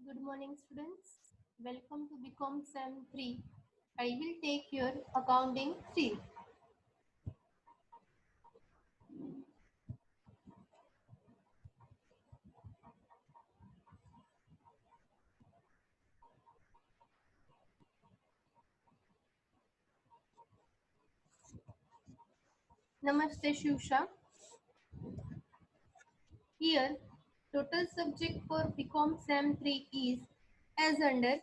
Good morning, students. Welcome to BCom Sem 3. I will take your accounting 3. Namaste, Shusha. Here, total subject for BCom Sem 3 is as under: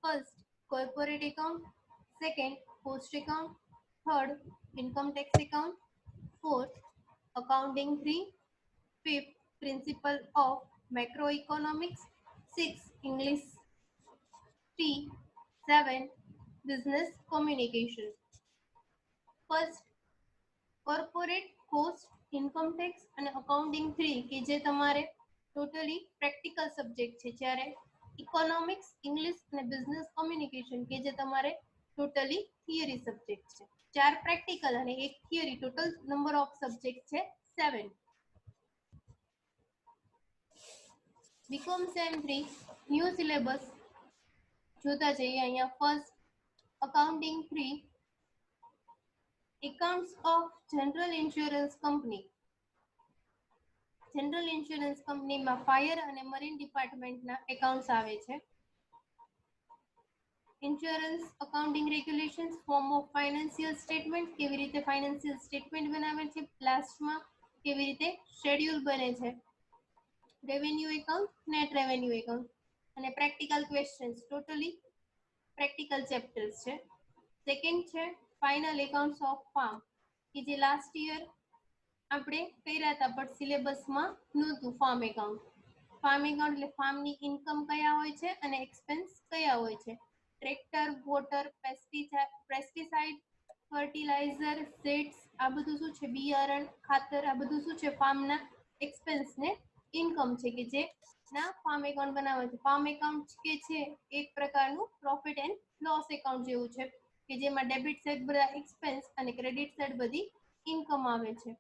first, corporate account; second, post account; third, income tax account; fourth, accounting 3; fifth, principle of macroeconomics; sixth, English 3, 7, business communication. First, corporate cost, income tax અને accounting 3 કે જે તમારે totally practical subject છે, જ્યારે economics, English અને business communication કે જે તમારે ટોટલી થિયરી સબ્જેક્ટ છે. 4 પ્રેક્ટિકલ અને 1 theory, total number of subject છે 7. બીકોમ સેમ 3 ન્યૂ સિલેબસ જોતા જઈએ. અહીંયા first, accounting 3, accounts of general insurance company. General insurance કંપનીમાં ફાયર અને મરીન ડિપાર્ટમેન્ટના એકાઉન્ટ્સ આવે છે. Insurance accounting regulations, form of financial statement, કેવી રીતે ફાઇનાન્સિયલ સ્ટેટમેન્ટ બનાવે છે, લાસ્ટમાં કેવી રીતે શેડ્યુલ બને છે, revenue account, net revenue account અને practical questions. Totally practical chapters છે. સેકન્ડ છે ફાઇનલ એકાઉન્ટ્સ ઓફ ફાર્મ, કે જે લાસ્ટ યર આપણે કર્યા હતા પણ સિલેબસમાં નહોતું. ફાર્મ એકાઉન્ટ એટલે ફાર્મની ઇન્કમ કયા હોય છે અને એક્સપેન્સ કયા હોય છે. Tractor, water, pesticide, fertiliser, seeds, આ બધું શું છે, બિયારણ, ખાતર, આ બધું શું છે, ફાર્મના એક્સપેન્સ ને ઇન્કમ છે કે જે ના ફાર્મ એકાઉન્ટ બનાવે છે. ફાર્મ એકાઉન્ટ કે છે એક પ્રકારનું પ્રોફિટ એન્ડ લોસ એકાઉન્ટ જેવું છે કે જેમાં ડેબિટ સાઇડ બધા એક્સપેન્સ અને ક્રેડિટ સાઇડ બધી ઇન્કમ આવે છે.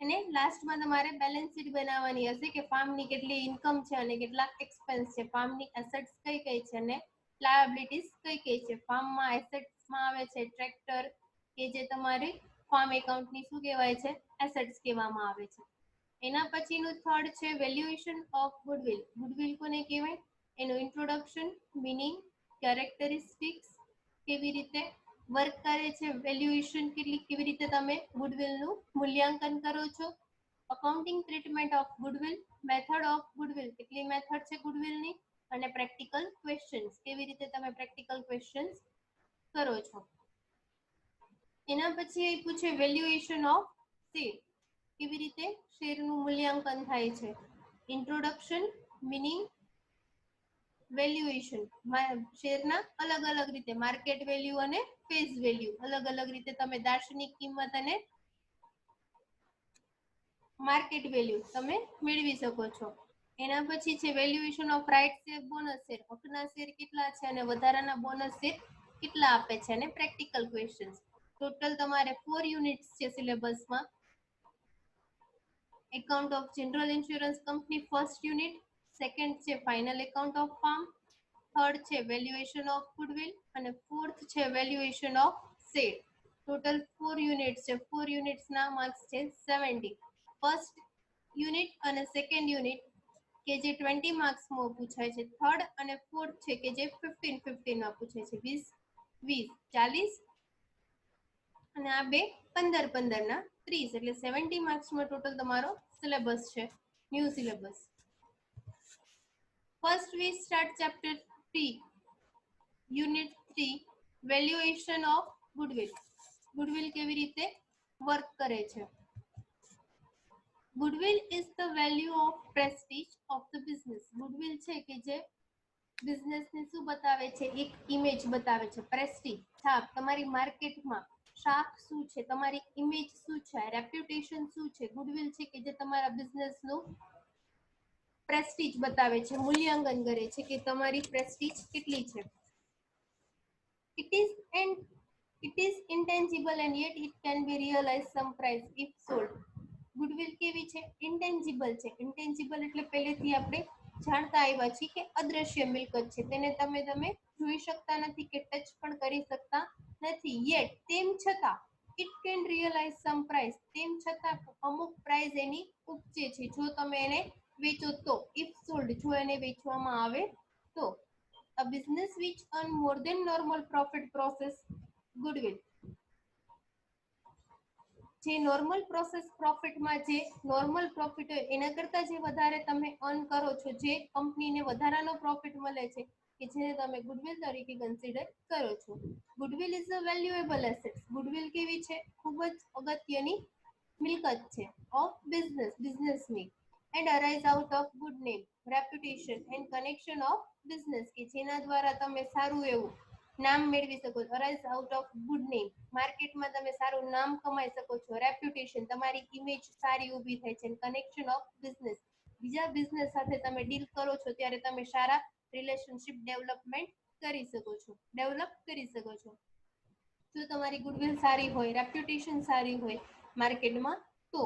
અને લાસ્ટમાં તમારે બેલેન્સ શીટ બનાવવાની હશે કે ફાર્મની કેટલી ઇન્કમ છે અને કેટલા એક્સપેન્સ છે, ફાર્મની એસેટ્સ કઈ કઈ છે અને લાયબિલિટીઝ કઈ કઈ છે. ફાર્મમાં એસેટ્સમાં આવે છે ટ્રેક્ટર, કે જે તમારી ફાર્મ એકાઉન્ટની શું કહેવાય છે, એસેટ્સ કહેવામાં આવે છે. એના પછીનું થર્ડ છે વેલ્યુએશન ઓફ ગુડવિલ. ગુડવિલ કોને કહેવાય, એનું ઇન્ટ્રોડક્શન, મિનિંગ, કેરેક્ટરિસ્ટિક્સ, કેવી રીતે વર્ક કરે છે, વેલ્યુએશન કેવી રીતે તમે ગુડવિલનું મૂલ્યાંકન કરો છો, accounting treatment of goodwill, method of goodwill, કેટલી મેથડ છે ગુડવિલની, અને પ્રેક્ટિકલ ક્વેશ્ચન્સ, કેવી રીતે તમે પ્રેક્ટિકલ ક્વેશ્ચન્સ કરો છો. એના પછી એ પૂછે વેલ્યુએશન ઓફ શેર, કેવી રીતે શેરનું મૂલ્યાંકન થાય છે, ઇન્ટ્રોડક્શન, મિનિંગ, વેલ્યુએશન, શેરના અલગ અલગ રીતે માર્કેટ વેલ્યુ અને ફેસ વેલ્યુ, અલગ અલગ રીતે તમે દાર્શનિક કિંમત અને માર્કેટ વેલ્યુ તમે મેળવી શકો છો. એના પછી છે valuation of right share, bonus share, હકના શેર કેટલા છે અને વધારાના બોનસ શેર કેટલા આપે છે, અને પ્રેક્ટિકલ ક્વેશ્ચન્સ. ટોટલ તમારે 4 યુનિટ્સ છે સિલેબસમાં. Account of general insurance company first unit, second છે final account of firm, third છે વેલ્યુએશન ઓફ ગુડવિલ અને ફોર્થ છે valuation of share. Total 4 units છે. 4 યુનિટ્સના માર્ક્સ છે 70. ફર્સ્ટ યુનિટ અને સેકન્ડ યુનિટ કે જે 20 માર્ક્સમાં પૂછાય છે, થર્ડ અને ફોર્થ છે કે જે 15 માં પૂછાય છે, 20 40, અને આ બે 15 ના 30, એટલે 70 માર્ક્સમાં ટોટલ તમારો સિલેબસ છે, new syllabus. First V start chapter 3, unit 3, valuation of goodwill. Goodwill કેવી રીતે વર્ક કરે છે. Goodwill is the value of Prestige of the business. Goodwill છે કે જે બિઝનેસને શું બતાવે છે, એક ઇમેજ બતાવે છે, પ્રેસ્ટીજ, છાપ. તમારી માર્કેટમાં છાપ શું છે, તમારી ઇમેજ શું છે, રેપ્યુટેશન શું છે. ગુડવિલ છે કે જે તમારા બિઝનેસનું પ્રેસ્ટીજ બતાવે છે, મૂલ્યાંકન કરે છે કે તમારી પ્રેસ્ટીજ કેટલી છે. It is intangible and yet it can be realized some price if sold. Goodwill કેવી છે, ઇન્ટેન્જિબલ છે. ઇન્ટેન્જિબલ એટલે પહેલેથી આપણે જાણતા આવ્યા છીએ કે અદ્રશ્ય મિલકત છે, તેને તમે જોઈ શકતા નથી કે ટચ પણ કરી શકતા નથી. યેટ તેમ છતાં it can realise some price, તેમ છતાં અમુક પ્રાઇસ એની ઉપજે છે જો તમે એને વેચો તો. ઇફ સોલ્ડ, જો એને વેચવામાં આવે તો. A business which earn more than normal profit process goodwill. જે નોર્મલ પ્રોસેસ પ્રોફિટમાં જે નોર્મલ પ્રોફિટ હોય એના કરતા જે વધારે તમે અર્ન કરો છો, જે કંપનીને વધારાનો પ્રોફિટ મળે છે કે જેને તમે ગુડવિલ તરીકે કન્સિડર કરો છો. Goodwill is a valuable asset. Goodwill કેવી છે? ખૂબ જ અગત્યની મિલકત છે ઓફ બિઝનેસની. And arise out of good name, reputation and connection of business, કે જેના દ્વારા તમે સારું એવું નામ મેળવી શકો છો. Arise out of good name, માર્કેટમાં તમે સારું નામ કમાઈ શકો છો. રેપ્યુટેશન, તમારી ઇમેજ સારી ઊભી થાય છે. કનેક્શન ઓફ બિઝનેસ, બીજા બિઝનેસ સાથે તમે ડીલ કરો છો ત્યારે તમે સારા રિલેશનશિપ ડેવલપ કરી શકો છો. જો તમારી ગુડવિલ સારી હોય, રેપ્યુટેશન સારી હોય માર્કેટમાં, તો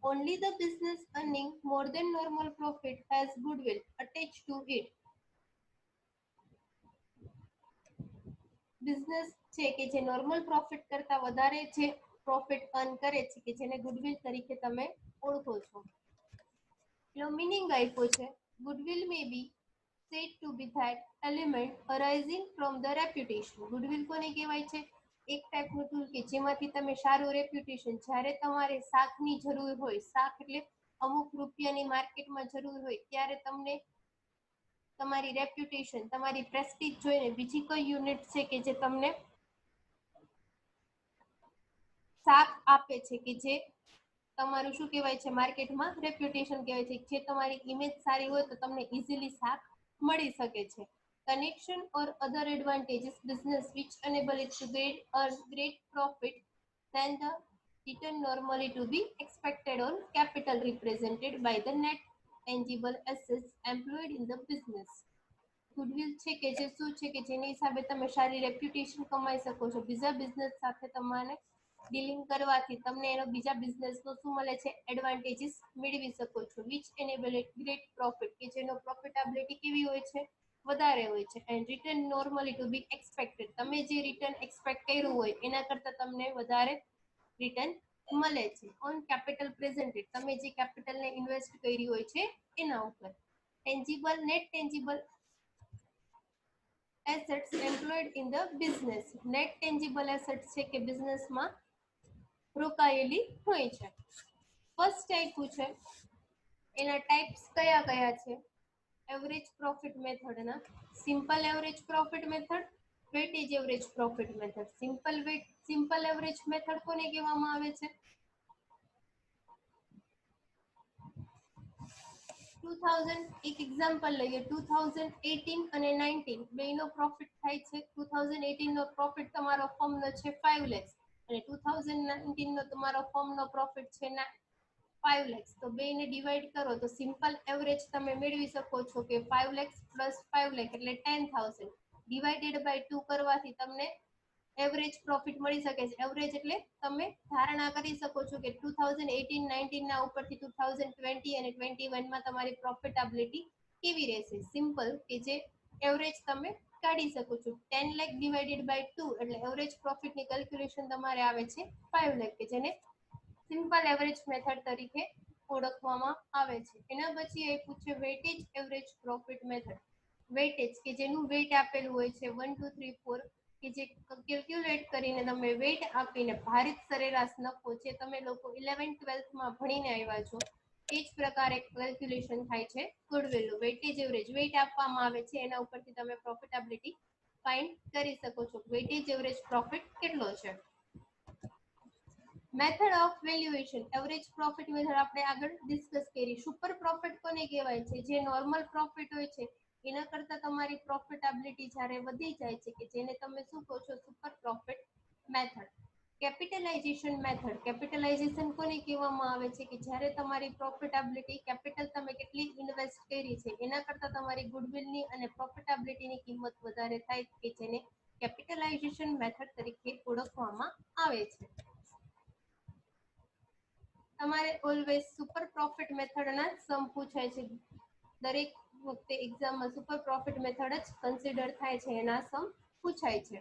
only the business earning more than normal profit has goodwill attached to it. Business છે કે જે નોર્મલ પ્રોફિટ કરતા વધારે જે પ્રોફિટ અર્ન કરે છે કે જેને ગુડવિલ તરીકે તમે ઓળખો છો. એનો મિનિંગ આપ્યો છે. Goodwill may be said to be that element arising from the reputation. Goodwill કોને કહેવાય છે? એક ટાઈપનું ટૂલ કે જેમાંથી તમે સારું રેપ્યુટેશન, જ્યારે તમારે શાખની જરૂર હોય, શાખ એટલે અમુક રૂપિયાની માર્કેટમાં જરૂર હોય, ત્યારે તમને તમારી રેપ્યુટેશન, તમારી પ્રેસ્ટીજ જોઈને બીજી કઈ યુનિટ છે કે જે તમને શાખ આપે છે કે જે તમારું શું કહેવાય છે માર્કેટમાં રેપ્યુટેશન કહેવાય છે. જે તમારી ઇમેજ સારી હોય તો તમને ઇઝીલી શાખ મળી શકે છે. Connection or other advantages business which enable it to earn great profit than the return normally to be expected on capital represented by the net tangible assets employed in the business. Goodwill છે કે જે શું છે કે જેની હિસાબે તમે સારી રેપ્યુટેશન કમાઈ શકો છો. બીજા બિઝનેસ સાથે તમારે ડીલિંગ કરવાથી તમને એનો બીજા બિઝનેસનો શું મળે છે? એડવાન્ટેજીસ મેળવી શકો છો. વિચ એનેબલ ગ્રેટ પ્રોફિટ, કે જેનો પ્રોફિટેબિલિટી કેવી હોય છે? વધારે હોય છે. And return normally to be expected, તમે જે રિટર્ન એક્સપેક્ટ કર્યું હોય એના કરતાં તમને વધારે રિટર્ન મળે છે. ઓન કેપિટલ પ્રેઝન્ટેડ, તમે જે કેપિટલને ઇન્વેસ્ટ કરી હોય છે એના ઉપર. Tangible, net tangible assets employed in the business. Net tangible assets છે કે બિઝનેસમાં રોકાયેલી હોય છે. ફર્સ્ટ ટાઈપ છે, એના ટાઈપ્સ કયા કયા છે? એવરેજ પ્રોફિટ મેથડના simple average profit method, weightage average profit method. Simple average method કોને કહેવામાં આવે છે? 2000, એક એક્ઝામ્પલ લઈએ. 2018 અને 19 બેનો પ્રોફિટ થાય છે. 2018 નો પ્રોફિટ તમારો ફર્મનો છે 5 lakhs અને 2019 નો તમારો ફર્મનો પ્રોફિટ છે 5 lakhs. તો બેને ડિવાઈડ કરો તો સિમ્પલ એવરેજ તમે મેળવી શકો છો કે 5 lakhs પ્લસ 5 lakh એટલે 10,000 ડિવાઇડેડ બાય 2 કરવાથી તમને એવરેજ પ્રોફિટ મળી શકે છે. એવરેજ એટલે તમે ધારણા કરી શકો છો કે 2018-19 ના ઉપરથી 2020 અને 21 માં તમારી પ્રોફિટેબિલિટી કેવી રહેશે. સિમ્પલ કે જે એવરેજ તમે કાઢી શકો છો. 10 લાખ ડિવાઇડેડ બાય 2 એટલે એવરેજ પ્રોફિટની કેલ્ક્યુલેશન તમારે આવે છે 5 લાખ, કે જેને સિમ્પલ એવરેજ મેથડ તરીકે ઓળખવામાં આવે છે. એના પછી આપ્યું છે weightage average profit method. Weightage કે જેનું વેટ આપેલું હોય છે 1 2 3 4, કે જે કેલ્ક્યુલેટ કરીને તમે વેટ આપીને ભારિત સરેરાશ નફો, જે તમે લોકો 11th-12th માં ભણીને આવ્યા છો એ જ પ્રકારે કેલ્ક્યુલેશન થાય છે ગુડવિલનું. વેટેજ એવરેજ વેટ આપવામાં આવે છે, એના ઉપરથી તમે પ્રોફિટેબિલિટી ફાઇન્ડ કરી શકો છો. વેટેજ એવરેજ પ્રોફિટ કેટલો છે? Method of valuation average profit method આપણે આગળ ડિસ્કસ કરી. સુપર પ્રોફિટ કોને કહેવાય છે? જે નોર્મલ પ્રોફિટ હોય છે એના કરતાં તમારી પ્રોફિટેબિલિટી જ્યારે વધી જાય છે, કે જેને તમે શું કહો છો? Super profit method. Capitalisation method. Capitalisation કોને કહેવામાં આવે છે? કે જ્યારે તમારી પ્રોફિટેબિલિટી, કેપિટલ તમે કેટલી ઇન્વેસ્ટ કરી છે એના કરતાં તમારી ગુડવિલની અને પ્રોફિટેબિલિટીની કિંમત વધારે થાય, કે જેને કેપિટલાઇઝેશન મેથડ તરીકે ઓળખવામાં આવે છે. તમારે ઓલવેઝ સુપર પ્રોફિટ મેથડના સમ પૂછાય છે. દરેક વખતે એક્ઝામમાં સુપર પ્રોફિટ મેથડ જ કન્સિડર થાય છે, એના સમ પૂછાય છે.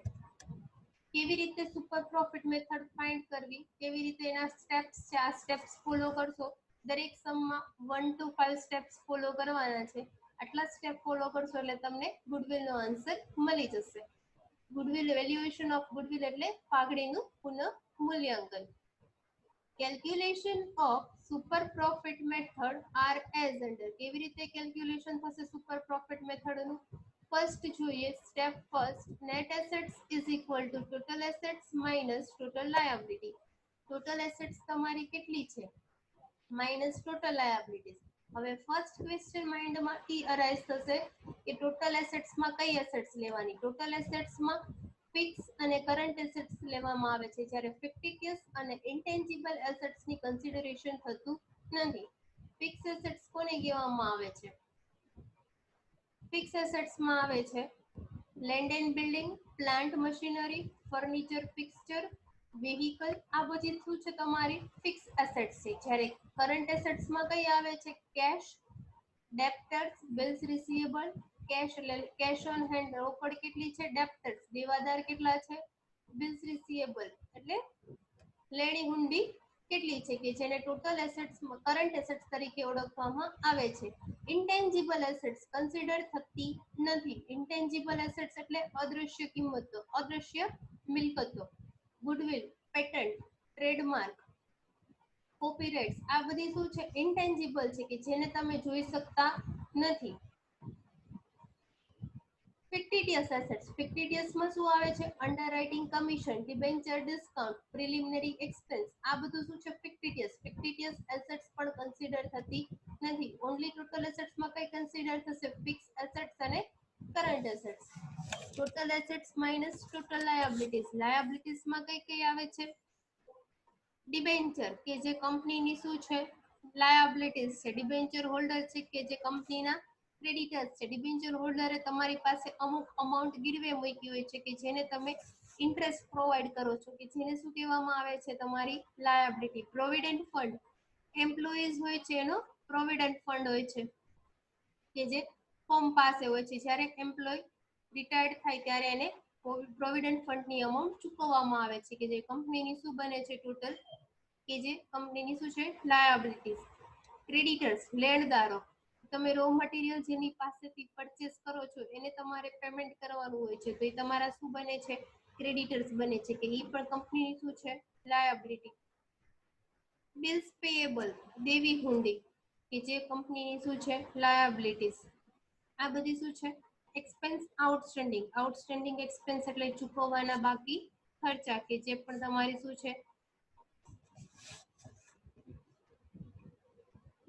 કેવી રીતે સુપર પ્રોફિટ મેથડ ફાઇન્ડ કરવી, કેવી રીતે એના સ્ટેપ્સ છે, આ સ્ટેપ્સ ફોલો કરશો. દરેક સમમાં 1 to 5 સ્ટેપ્સ ફોલો કરવાના છે. આટલા સ્ટેપ ફોલો કરશો એટલે તમને ગુડવિલ નો આન્સર મળી જશે. ગુડવિલ વેલ્યુએશન ઓફ ગુડવિલ એટલે પાઘડીનું પુનઃ મૂલ્યાંકન. Calculation of super profit method are as under. કેવી રીતે કેલ્ક્યુલેશન થશે સુપર પ્રોફિટ મેથડનું? ફર્સ્ટ જોઈએ step first, net assets is equal two total assets minus total liability. Total assets તમારી કેટલી છે? Minus total liabilities. હવે ફર્સ્ટ ક્વેશ્ચન માઇન્ડમાં ઈ arise થશે કે ટોટલ એસેટ્સમાં કઈ એસેટ્સ લેવાની? ટોટલ એસેટ્સમાં ફિક્સ અને કરંટ એસેટ્સ લેવામાં આવે છે, જ્યારે ફિક્ટિટિયસ અને ઇન્ટેન્જિબલ એસેટ્સની કન્સિડરેશન થતું નથી. ફિક્સ એસેટ્સ કોને કહેવામાં આવે છે? ફિક્સ એસેટ્સમાં આવે છે land and building, plant machinery, furniture fixture, vehicle. આ બધી શું છે? તમારી ફિક્સ એસેટ્સ છે. જ્યારે કરંટ એસેટ્સમાં કઈ આવે છે? Cash, debtors, bills receivable. Cash એટલે કેશ ઓન હેન્ડ, રોકડ કેટલી છે? ડેપ્ટર્સ દેવાદાર કેટલા છે? બિલ્સ રિસીવેબલ એટલે લેણી હુંડી કેટલી છે, કે જેને ટોટલ એસેટ્સ કરંટ એસેટ્સ તરીકે ઓળખવામાં આવે છે. ઇન્ટેન્જિબલ એસેટ્સ કન્સિડર થતી નથી. ઇન્ટેન્જિબલ એસેટ્સ એટલે અદૃશ્ય કિંમતો, અદૃશ્ય મિલકતો. ગુડવિલ, પેટન્ટ, ટ્રેડમાર્ક, કોપીરાઇટ્સ આ બધી શું છે? ઇન્ટેન્જિબલ છે, કે જેને તમે જોઈ શકતા નથી. ફિક્ટિટિયસ એસેટ્સ, ફિક્ટિટિયસમાં શું આવે છે? Underwriting commission, debenture discount, preliminary expense. આ બધું શું છે? ફિક્ટિટિયસ. ફિક્ટિટિયસ એસેટ્સ પણ કન્સિડર થતી નથી. ઓન્લી ટોટલ એસેટ્સમાં કઈ કન્સિડર થશે? ફિક્સ એસેટ્સ અને current assets. Total assets minus total liabilities. લાયબિલિટીઝમાં કઈ કઈ આવે છે? ડિબેન્ચર, કે જે કંપનીની શું છે? લાયબિલિટીઝ છે. ડિબેન્ચર હોલ્ડર છે, કે જે કંપનીના ક્રેડિટર્સ છે. ડિબેન્ચર હોલ્ડરે તમારી પાસે અમુક અમાઉન્ટ ગીરવે મૂકી હોય છે, કે જેને તમે ઇન્ટરેસ્ટ પ્રોવાઈડ કરો છો, કે જેને શું કહેવામાં આવે છે? તમારી લાયબિલિટી. પ્રોવિડન્ટ ફંડ, એમ્પ્લોઈઝ હોય છે એનો પ્રોવિડન્ટ ફંડ હોય છે, કે જે ફર્મ પાસે હોય છે. જ્યારે એમ્પ્લોય રિટાયર્ડ થાય ત્યારે એને પ્રોવિડન્ટ ફંડની અમાઉન્ટ ચૂકવવામાં આવે છે, કે જે કંપનીની શું બને છે? ટોટલ, કે જે કંપનીની શું છે? લાયબિલિટીઝ. ક્રેડિટર્સ, લેણદારો. તમે રો મટીરિયલ જેની પાસેથી પરચેસ કરો છો એને તમારે પેમેન્ટ કરવાનું હોય છે, તો એ તમારા શું બને છે? ક્રેડિટર્સ બને છે, કે એ પણ કંપનીની શું છે? લાયબિલિટી. બિલ્સ પેએબલ, દેવી હુંડી, કે જે કંપનીની શું છે? લાયબિલિટીઝ. આ બધી શું છે? Expense outstanding. આઉટસ્ટેન્ડિંગ એક્સપેન્સ એટલે ચૂકવવાના બાકી ખર્ચા, કે જે પણ તમારી શું છે?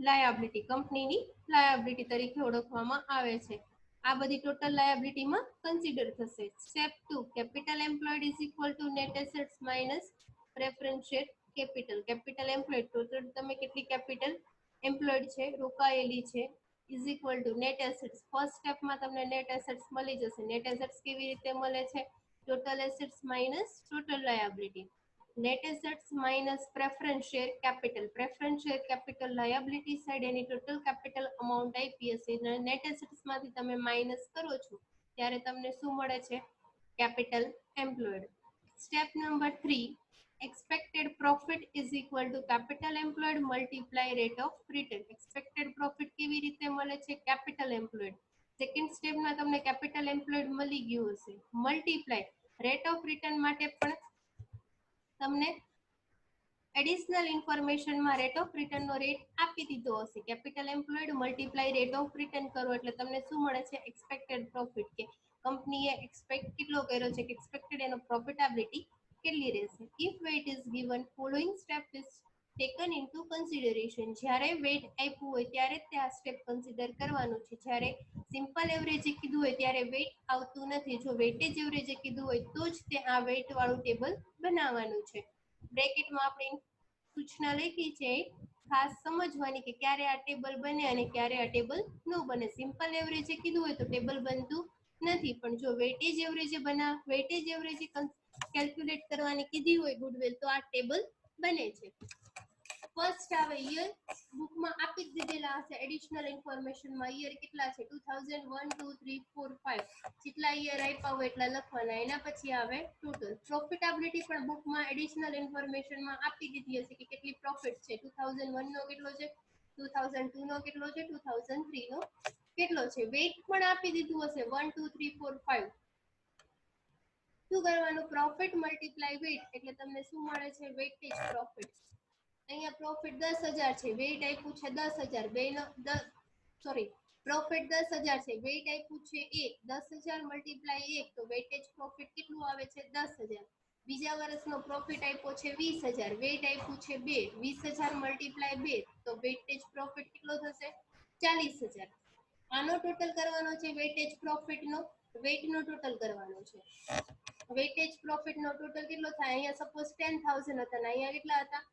લાયબિલિટી, કંપનીની લાયબિલિટી તરીકે ઓળખવામાં આવે છે. આ બધી ટોટલ લાયબિલિટીમાં કન્સિડર થશે. Step 2, capital employed is equal two net assets minus preference share capital. Capital employed, total તમે કેટલી કેપિટલ એમ્પ્લોયડ છે, રોકાયેલી છે, is equal two net assets. First સ્ટેપમાં તમને નેટ એસેટ્સ મળી જશે. નેટ એસેટ્સ કેવી રીતે મળે છે? Total assets minus total liability. Net assets minus preference share capital. Preference share capital liability side એની ટોટલ કેપિટલ અમાઉન્ટ આપી હશે. નેટ એસેટ્સમાંથી તમે માઇનસ કરો છો ત્યારે તમને શું મળે છે? Capital employed. Step number 3, expected profit is equal to capital employed multiply rate of return. expected profit કેવી રીતે મળે છે? capital employed. સેકન્ડ સ્ટેપમાં તમને capital employed મળી ગયું હશે. મલ્ટીપ્લાય રેટ ઓફ રિટર્ન માટે પણ તમને એડિશનલ ઇન્ફોર્મેશનમાં રેટ ઓફ રિટર્નનો રેટ આપી દીધો હશે. Capital employed multiply rate of return કરો એટલે તમને શું મળે છે? એક્સપેક્ટેડ પ્રોફિટ, કે કંપનીએ એક્સપેક્ટ કેટલો કર્યો છે, કે એક્સપેક્ટેડ એનો પ્રોફિટેબિલિટી કેટલી રહેશે. If weight is given, following step is taken into consideration. જ્યારે વેઇટ આપ્યું હોય ત્યારે તે આ સ્ટેપ કન્સિડર કરવાનું છે. જ્યારે સિમ્પલ એવરેજે કીધું હોય ત્યારે વેઇટ આવતું નથી. જો વેઇટેજ એવરેજે કીધું હોય તો જ તે આ વેઇટ વાળું ટેબલ બનાવવાનું છે. બ્રેકેટમાં આપણે સૂચના લખી છે, ખાસ સમજવાની કે ક્યારે આ ટેબલ બને અને ક્યારે આ ટેબલ ન બને. સિમ્પલ એવરેજે કીધું હોય તો ટેબલ બનતું નથી, પણ જો વેઇટેજ એવરેજે વેઇટેજ એવરેજે કેલ્ક્યુલેટ કરવાની કીધી હોય ગુડવિલ, તો આ ટેબલ બને છે. ફર્સ્ટ આવે યર, બુકમાં આપી જ દીધેલા હશે એડિશનલ ઇન્ફોર્મેશનમાં યર કેટલા છે 2001 2 3 4 5 જેટલા યર આપ્યા હોય એટલા લખવાના. એના પછી આવે ટોટલ. પ્રોફિટેબિલિટી પણ બુકમાં એડિશનલ ઇન્ફોર્મેશનમાં આપી દીધી હશે કે કેટલી પ્રોફિટ છે. 2001 નો કેટલો છે, 2002 નો કેટલો છે, 2003 નો કેટલો છે. વેઇટ પણ આપી દીધું હશે 1 2 3 4 5. શું કરવાનું, પ્રોફિટ મલ્ટીપ્લાય વેઇટ એટલે તમને શું મળે છે, વેઇટેજ પ્રોફિટ. અહીંયા પ્રોફિટ 10,000 છે, વેઇટ આપ્યું છે 10,000. બે નો સોરી પ્રોફિટ 10,000 છે, વેઇટ આપ્યું છે 1. 10,000 મલ્ટીપ્લાય 1 તો વેઇટેજ પ્રોફિટ કેટલું આવે છે 10,000. બીજા વર્ષનો પ્રોફિટ આપ્યો છે 20,000, વેઇટ આપ્યું છે 2. 20,000 મલ્ટીપ્લાય 2 તો વેઇટેજ પ્રોફિટ કેટલો થશે 40,000. આનો ટોટલ કરવાનો છે વેઇટેજ પ્રોફિટ નો, વેઇટ નો ટોટલ કરવાનો છે. વેઇટેજ પ્રોફિટ નો ટોટલ કેટલો થાય, અહીંયા સપોઝ 10,000 હતા ને અહીંયા કેટલા હતા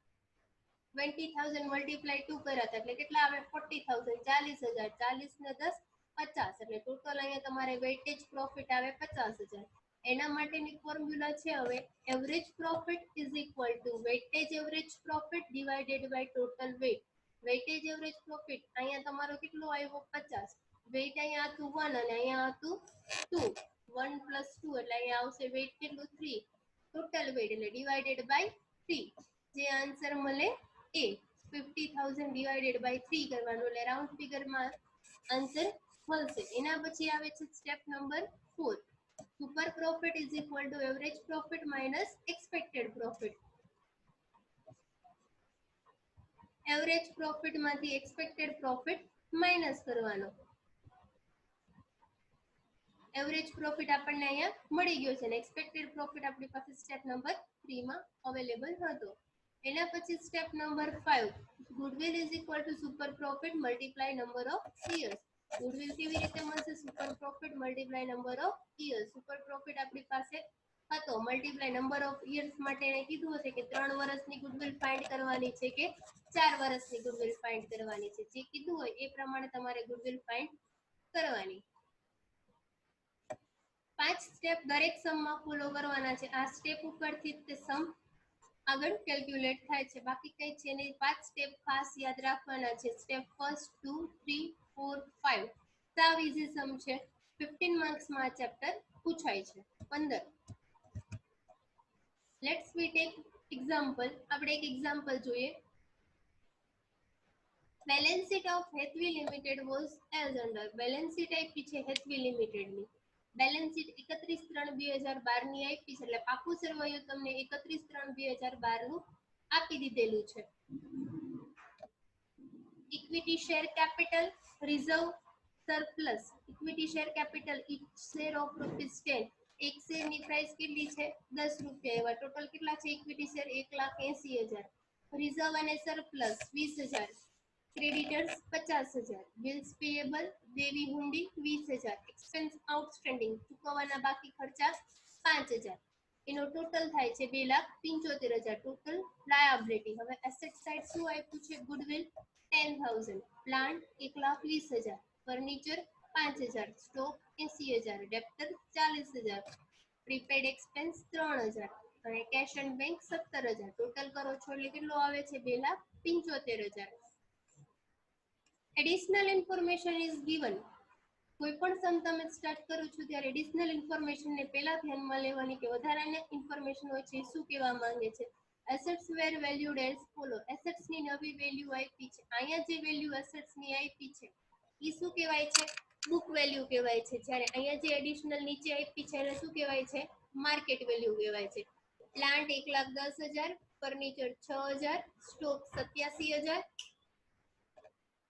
20,000 મલ્ટીપ્લાય 2 કર્યા હતા એટલે કેટલા આવે 40,000. 40,000, 40 ને 10 50 એટલે ટોટલ અહીંયા તમારે વેઇટેજ પ્રોફિટ આવે 50,000. એના માટેની ફોર્મ્યુલા છે હવે average profit is equal to weightage average profit divided by total weight. Weightage average profit અહીંયા તમારો કેટલો આવ્યો 50. વેઇટ અહીંયા હતું 1 અને અહીંયા હતું 2. 1 + 2 એટલે અહીંયા આવશે વેઇટ કેટલું 3. ટોટલ વેઇટ એટલે ડિવાઇડેડ બાય 3. જે આન્સર મળે એ 50,000 ડિવાઇડેડ બાય 3 કરવાનું એટલે રાઉન્ડ ફિગરમાં આન્સર મળશે. એના પછી આવે છે step number 4. Super profit is equal two average profit minus expected profit. Average profit માંથી એક્સપેક્ટેડ પ્રોફિટ માઇનસ કરવાનો. એવરેજ પ્રોફિટ આપણને અહીંયા મળી ગયો છે અને એક્સપેક્ટેડ પ્રોફિટ આપણી પાસે સ્ટેપ નંબર 3 માં અવેલેબલ હતો. એના પછી step number 5. Goodwill is equal two super profit multiply number of years. Goodwill કેવી રીતે મળશે, super profit multiply number of years. Super profit આપણી પાસે હતો, મલ્ટીપ્લાય નંબર ઓફ યર્સ માટે એને કીધું હશે કે 3 વર્ષની ગુડવિલ ફાઇન્ડ કરવાની છે કે 4 વર્ષની ગુડવિલ ફાઇન્ડ કરવાની છે. જે કીધું હોય એ પ્રમાણે તમારે ગુડવિલ ફાઇન્ડ કરવાની. 5 સ્ટેપ દરેક સમમાં ફોલો કરવાના છે. આ સ્ટેપ ઉપરથી તે સમ આગળ કેલ્ક્યુલેટ થાય છે, બાકી કઈ છે નહીં. 5 સ્ટેપ ખાસ યાદ રાખવાના છે. સ્ટેપ 1 2 3 4 5 સાવ ઈઝી સમ છે. 15 માર્ક્સમાં આ ચેપ્ટર પૂછાય છે. 15 લેટ્સ વી ટેક એક્ઝામ્પલ. આપણે એક એક્ઝામ્પલ જોઈએ. Balance sheet of Hathway limited was as under. Balance sheet આપી છે હેથવી લિમિટેડની. બેલેન્સ શીટ 31/3/2012 ની આપી છે એટલે પાકું સરવાયું તમને 31/3/2012 નું આપી દીધેલું છે. Equity share capital, reserve, surplus. Equity share capital each share of ₹10. એક શેરની પ્રાઇસ કેટલી છે 10 રૂપિયા. એવા ટોટલ કેટલા છે ઇક્વિટી શેર 1,80,000. રિઝર્વ અને સરપ્લસ 20,000. ક્રેડિટર્સ 50,000. બિલ્સ પેયેબલ દેવી હુંડી 20,000. એક્સપેન્સ આઉટસ્ટેન્ડિંગ ચૂકવવાના બાકી ખર્ચા 5,000. એનો ટોટલ થાય છે 2,75,000. Total liability. હવે એસેટ સાઇડ શું આપ્યું છે, goodwill 10,000, plant 1,20,000, furniture 5,000, stock 80,000, ડેપ્ટર 40,000, prepaid expense 3,000 અને કેશ એન્ડ બેંક 17,000. ટોટલ કરો છો એટલે કેટલો આવે છે 2,75,000. Additional information is given. કોઈ પણ સમ તમે સ્ટાર્ટ કરો છો ત્યારે એડિશનલ ઇન્ફોર્મેશન ને પહેલા ધ્યાનમાં લેવાની કે વધારાની ઇન્ફોર્મેશન હોય છે શું કહેવા માંગે છે. એસેટ્સ વેર વેલ્યુડ એઝ ફોલો. એસેટ્સ ની નવી વેલ્યુ આપી છે. અહીંયા જે વેલ્યુ એસેટ્સ ની આપી છે એ શું કહેવાય છે, બુક વેલ્યુ કહેવાય છે. જ્યારે અહીંયા જે એડિશનલ નીચે આપી છે એને શું કહેવાય છે, માર્કેટ વેલ્યુ કહેવાય છે. Plant 1,10,000, furniture 6,000, stock 87,000,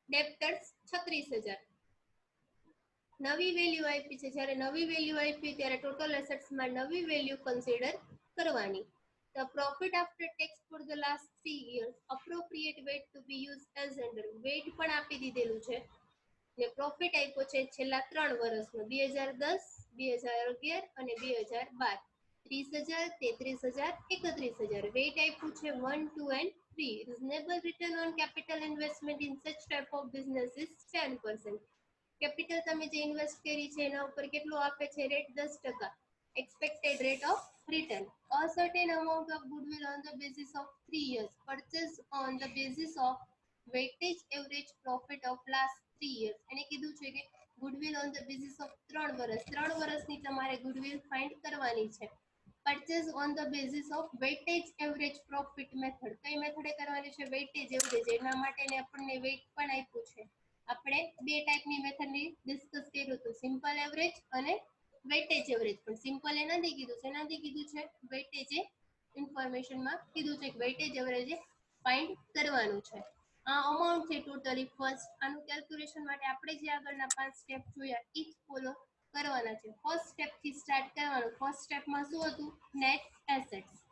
debtors 36,000. નવી વેલ્યુ આપી છે. જ્યારે નવી વેલ્યુ આપી ત્યારે ટોટલ એસેટ્સમાં નવી વેલ્યુ કન્સિડર કરવાની. The profit after tax for the last 3 years, appropriate weight to be used as under. weight પણ આપી દીધેલું છે ને પ્રોફિટ આપ્યો છે છેલ્લા 3 વર્ષનો 2010, 2011 અને 2012. 30,000, 33,000, 31,000. weight આપ્યું છે 1, 2 and 3. reasonable return on capital investment in such type of business is 10%. Capital તમે જે ઇન્વેસ્ટ કરી છે એના ઉપર કેટલો આપે છે rate 10%. expected rate of return. A certain amount of goodwill on the basis of 3 years. Purchase on the basis of weightage average profit of last 3 years. એને કીધું છે કે goodwill on the basis of 3 વર્ષ. 3 વર્ષની તમારે goodwill find કરવાની છે. Purchase on the basis of weightage average profit method. કઈ મેથડે કરવાની છે? weightage average. એના માટે આપણને weight પણ આપ્યું છે. આપણે બે ટાઈપની મેથડની ડિસ્કસ કર્યું હતું, સિમ્પલ એવરેજ અને વેટેજ એવરેજ. પણ સિમ્પલ એ નથી કીધું છે, એનાથી કીધું છે વેટેજ ઇન્ફોર્મેશનમાં કીધું છે કે વેટેજ એવરેજ ફાઇન્ડ કરવાનું છે. આ અમાઉન્ટ છે ટોટલી ફર્સ્ટ. આનું કેલ્ક્યુલેશન માટે આપણે જે આગળના 5 સ્ટેપ જોયા એ જ ફોલો કરવાના છે. ફર્સ્ટ સ્ટેપ થી સ્ટાર્ટ કરવાનું. ફર્સ્ટ સ્ટેપમાં શું હતું? Net assets.